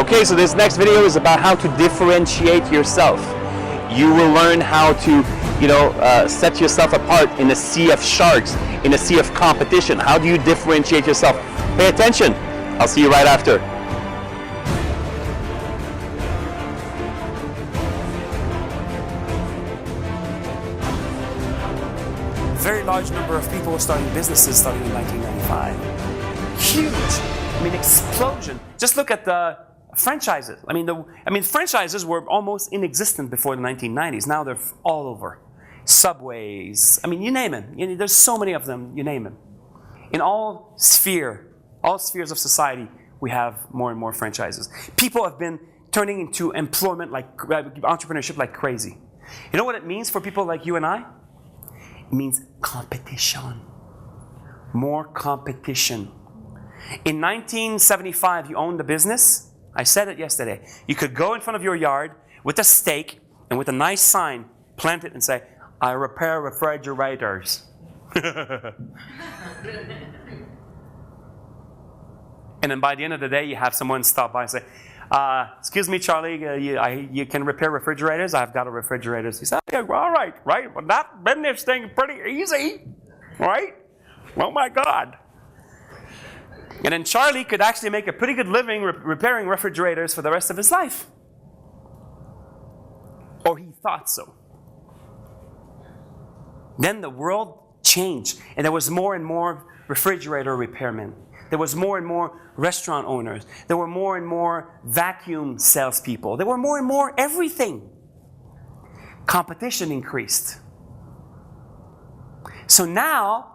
Okay, so this next video is about how to differentiate yourself. You will learn how to, set yourself apart in a sea of sharks, in a sea of competition. How do you differentiate yourself? Pay attention. I'll see you right after. A very large number of people starting businesses starting in 1995. Huge, explosion. Just look at the franchises. Franchises were almost inexistent before the 1990s. Now they're all over. Subways, you name it. There's so many of them, you name it. In all spheres of society, we have more and more franchises. People have been turning into employment entrepreneurship like crazy. You know what it means for people like you and I? It means competition. More competition. In 1975, you owned a business. I said it yesterday. You could go in front of your yard with a stake and with a nice sign, plant it and say, I repair refrigerators. And then by the end of the day, you have someone stop by and say, excuse me, Charlie, you can repair refrigerators? I've got a refrigerator. He said, okay, well, all right. Well, that business thing pretty easy, right? Oh my God. And then Charlie could actually make a pretty good living repairing refrigerators for the rest of his life. Or he thought so. Then the world changed, and there was more and more refrigerator repairmen. There was more and more restaurant owners. There were more and more vacuum salespeople. There were more and more everything. Competition increased. So now,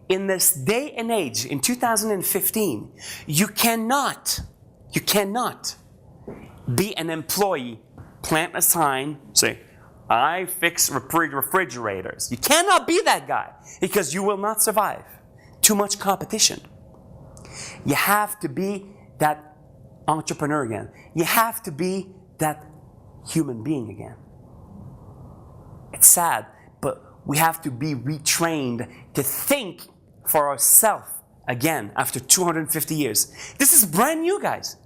in this day and age, in 2015, you cannot be an employee, plant a sign, say, I fix refrigerators. You cannot be that guy because you will not survive. Too much competition. You have to be that entrepreneur again. You have to be that human being again. It's sad, but we have to be retrained to think for ourselves again after 250 years. This is brand new, guys.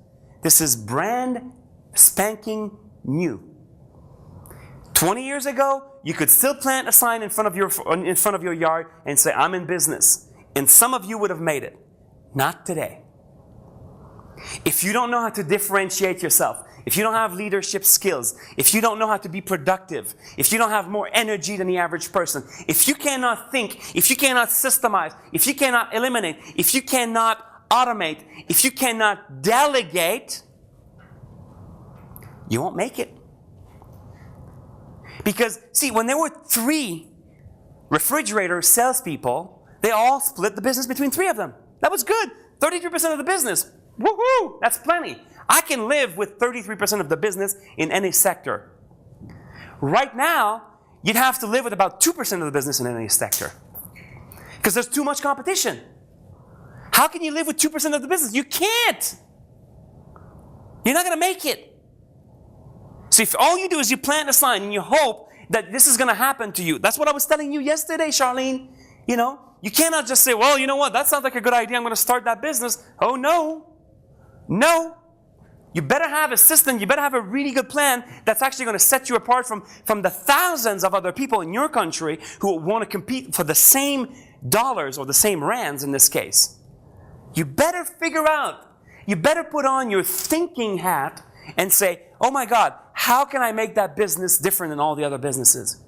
This is brand spanking new. 20 years ago, you could still plant a sign in front of your yard and say, I'm in business. And some of you would have made it. Not today. If you don't know how to differentiate yourself, if you don't have leadership skills, if you don't know how to be productive, if you don't have more energy than the average person, if you cannot think, if you cannot systemize, if you cannot eliminate, if you cannot automate, if you cannot delegate, you won't make it. Because, see, when there were 3 refrigerator salespeople, they all split the business between 3 of them. That was good. 33% of the business. Woohoo! That's plenty. I can live with 33% of the business in any sector. Right now, you'd have to live with about 2% of the business in any sector. Because there's too much competition. How can you live with 2% of the business? You can't. You're not going to make it. So if all you do is you plant a sign and you hope that this is going to happen to you. That's what I was telling you yesterday, Charlene. You cannot just say, well, you know what? That sounds like a good idea. I'm going to start that business. Oh, no. No. You better have a system. You better have a really good plan that's actually going to set you apart from the thousands of other people in your country who want to compete for the same dollars or the same rands in this case. You better figure out. You better put on your thinking hat and say, oh my God, how can I make that business different than all the other businesses?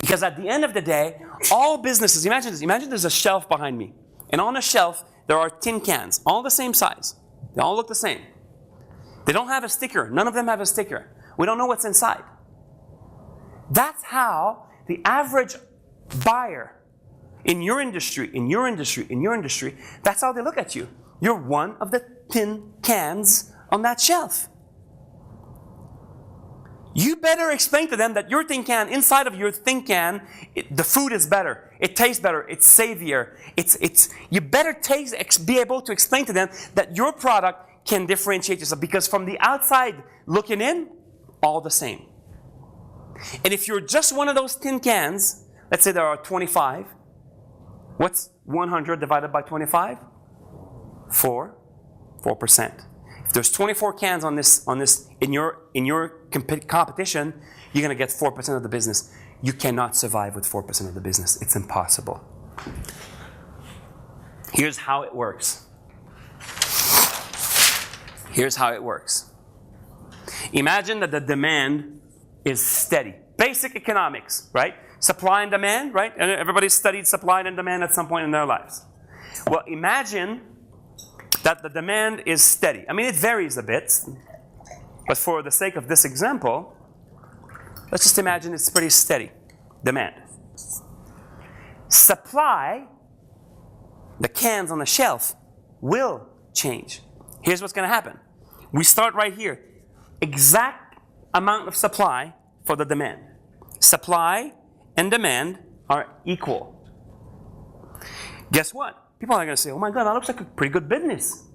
Because at the end of the day, all businesses, imagine this, imagine there's a shelf behind me. And on the shelf, there are tin cans, all the same size. They all look the same. They don't have a sticker. None of them have a sticker. We don't know what's inside. That's how the average buyer in your industry, that's how they look at you. You're one of the tin cans on that shelf. You better explain to them that your tin can, inside of your tin can, the food is better. It tastes better. It's savior. You better be able to explain to them that your product can differentiate yourself, because from the outside looking in, all the same. And if you're just one of those tin cans, let's say there are 25. What's 100 divided by 25? 4%. If there's 24 cans on this in your competition, you're going to get 4% of the business. You cannot survive with 4% of the business. It's impossible. Here's how it works. Here's how it works. Imagine that the demand is steady. Basic economics, right? Supply and demand, right? And everybody studied supply and demand at some point in their lives. Well, imagine that the demand is steady. I mean, it varies a bit, but for the sake of this example, let's just imagine it's pretty steady demand. Supply, the cans on the shelf, will change. Here's what's going to happen. We start right here. Exact amount of supply for the demand. Supply and demand are equal. Guess what? People are going to say, oh my God, that looks like a pretty good business.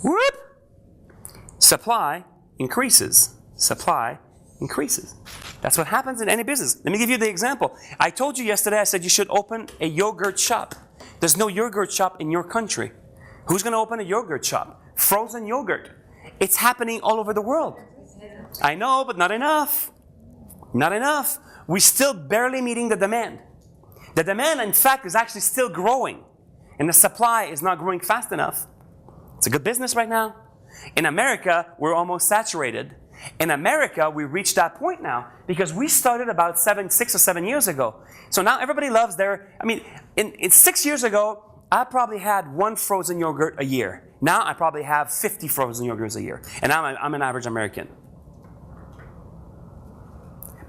Whoop! Supply increases. Supply increases. That's what happens in any business. Let me give you the example. I told you yesterday, I said you should open a yogurt shop. There's no yogurt shop in your country. Who's going to open a yogurt shop? Frozen yogurt. It's happening all over the world. I know, but not enough. Not enough. We're still barely meeting the demand. The demand, in fact, is actually still growing. And the supply is not growing fast enough. It's a good business right now. In America, we're almost saturated. In America, we reached that point now because we started about 6 or 7 years ago. So now everybody loves in 6 years ago, I probably had 1 frozen yogurt a year. Now I probably have 50 frozen yogurts a year. And I'm an average American.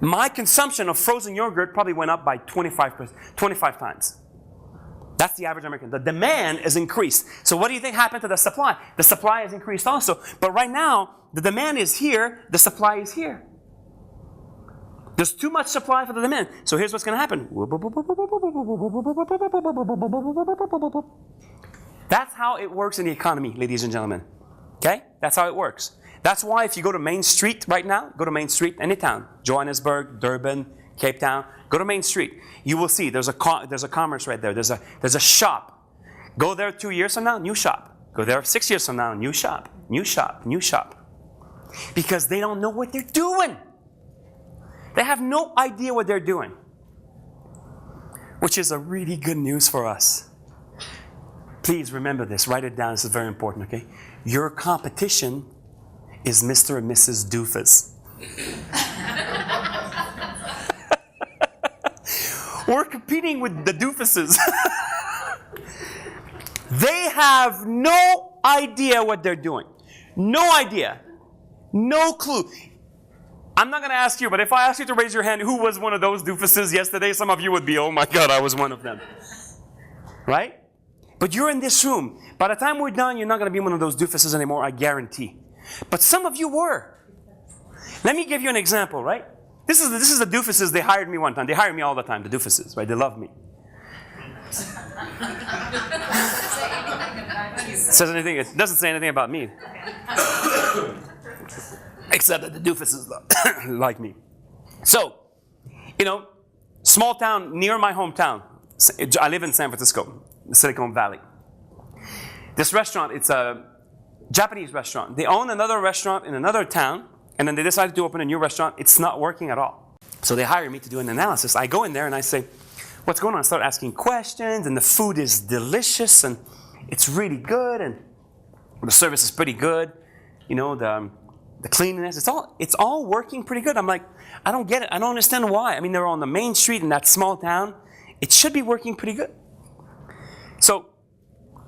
My consumption of frozen yogurt probably went up by 25 times. That's the average American. The demand is increased. So what do you think happened to the supply? The supply has increased also. But right now, the demand is here, the supply is here. There's too much supply for the demand. So here's what's going to happen. That's how it works in the economy, ladies and gentlemen. Okay? That's how it works. That's why if you go to Main Street right now, go to Main Street, any town, Johannesburg, Durban, Cape Town, go to Main Street. You will see there's a commerce right there. There's a shop. Go there 2 years from now, new shop. Go there 6 years from now, new shop, new shop, new shop. Because they don't know what they're doing. They have no idea what they're doing. Which is a really good news for us. Please remember this. Write it down. This is very important, okay? Your competition is Mr. and Mrs. Doofus. We're competing with the doofuses. They have no idea what they're doing. No idea. No clue. I'm not going to ask you, but if I ask you to raise your hand, who was one of those doofuses yesterday? Some of you would be, oh my God, I was one of them. Right? But you're in this room. By the time we're done, you're not going to be one of those doofuses anymore, I guarantee. But some of you were. Let me give you an example, right? This is the doofuses. They hired me one time. They hire me all the time, the doofuses, right? They love me. It doesn't say anything about me. Except that the doofuses like me. So, small town near my hometown. I live in San Francisco, Silicon Valley. This restaurant, it's a Japanese restaurant. They own another restaurant in another town, and then they decided to open a new restaurant. It's not working at all. So they hire me to do an analysis. I go in there and I say, what's going on? I start asking questions, and the food is delicious, and it's really good, and the service is pretty good. The cleanliness, it's all working pretty good. I'm like, I don't get it. I don't understand why. I mean, they're on the main street in that small town. It should be working pretty good. So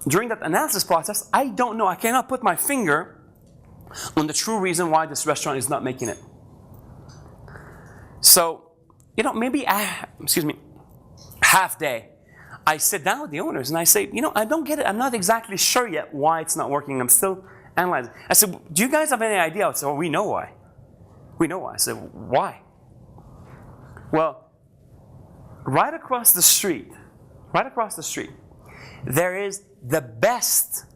during that analysis process, I don't know. I cannot put my finger on the true reason why this restaurant is not making it. So, maybe, half day, I sit down with the owners and I say, I don't get it. I'm not exactly sure yet why it's not working. I'm still analyzing. I said, do you guys have any idea? I said, we know why. We know why. I said, why? Well, right across the street, there is the best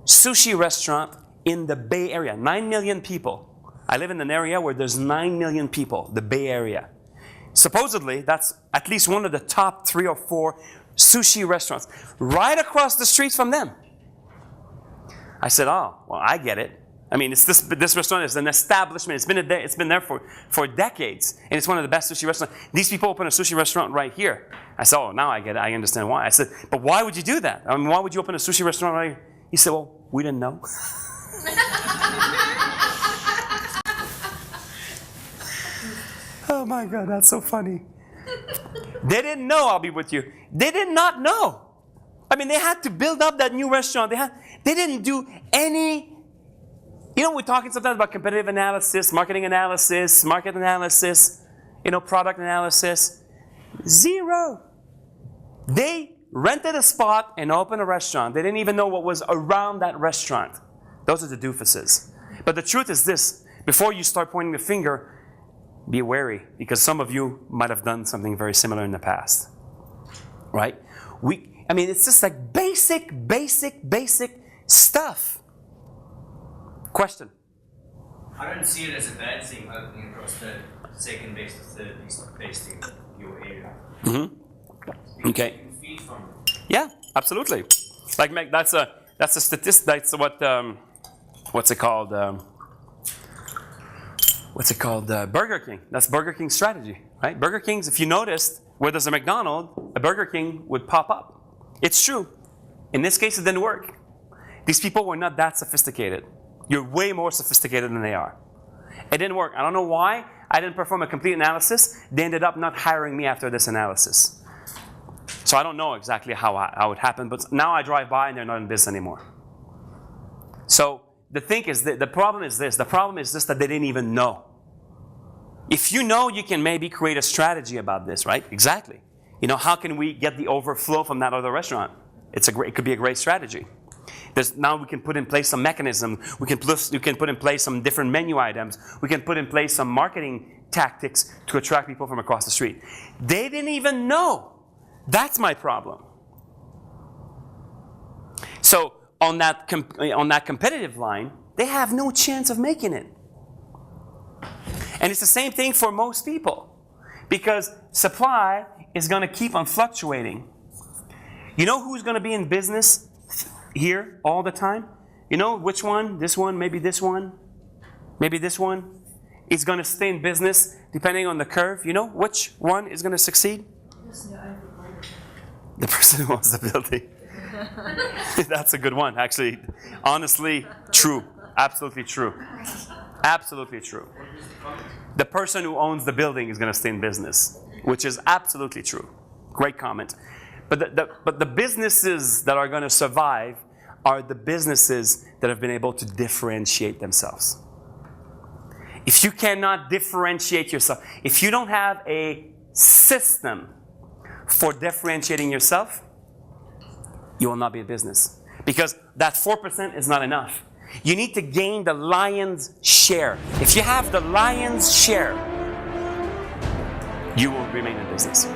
sushi restaurant in the Bay Area. 9 million people. I live in an area where there's 9 million people, the Bay Area. Supposedly, that's at least one of the top 3 or 4 sushi restaurants. Right across the street from them. I said, oh, well, I get it. I mean, this restaurant is an establishment. It's been there for decades, and it's one of the best sushi restaurants. These people open a sushi restaurant right here. I said, oh, now I get it. I understand why. I said, but why would you do that? I mean, why would you open a sushi restaurant right here? He said, well, we didn't know. Oh my God, that's so funny. They didn't know, I'll be with you. They did not know. I mean, they had to build up that new restaurant. They didn't do any. You know, we're talking sometimes about competitive analysis, marketing analysis, market analysis, product analysis. Zero. They rented a spot and opened a restaurant. They didn't even know what was around that restaurant. Those are the doofuses. But the truth is this: before you start pointing the finger, be wary, because some of you might have done something very similar in the past. Right? It's just like basic stuff. Question? I don't see it as a bad thing opening across the second best or third best in your area. Mm-hmm. Okay. You can feed from it. Yeah, absolutely. Like that's a statistic. That's what's it called? Burger King. That's Burger King's strategy, right? Burger King's. If you noticed, where there's a McDonald's, a Burger King would pop up. It's true. In this case, it didn't work. These people were not that sophisticated. You're way more sophisticated than they are. It didn't work. I don't know why. I didn't perform a complete analysis. They ended up not hiring me after this analysis. So I don't know exactly how it happened, but now I drive by and they're not in business anymore. So the problem is this. The problem is this, that they didn't even know. If you know, you can maybe create a strategy about this, right? Exactly. How can we get the overflow from that other restaurant? It could be a great strategy. Now we can put in place some mechanism. We can put in place some different menu items. We can put in place some marketing tactics to attract people from across the street. They didn't even know. That's my problem. So on that competitive line, they have no chance of making it. And it's the same thing for most people, because supply is going to keep on fluctuating. You know who's going to be in business here all the time? You know which one? This one, maybe this one, maybe this one is going to stay in business depending on the curve. You know which one is going to succeed? The person who owns the building. That's a good one, actually. Honestly, true. Absolutely true. Absolutely true. The person who owns the building is going to stay in business, which is absolutely true. Great comment. But the businesses that are going to survive are the businesses that have been able to differentiate themselves. If you cannot differentiate yourself, if you don't have a system for differentiating yourself, you will not be a business. Because that 4% is not enough. You need to gain the lion's share. If you have the lion's share, you will remain in business.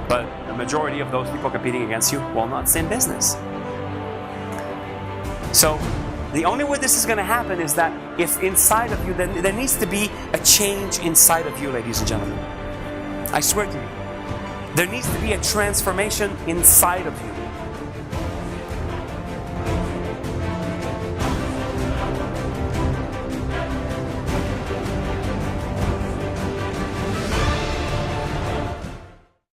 But the majority of those people competing against you will not stay in business. So the only way this is going to happen is that if inside of you, then there needs to be a change inside of you, ladies and gentlemen. I swear to you. There needs to be a transformation inside of you.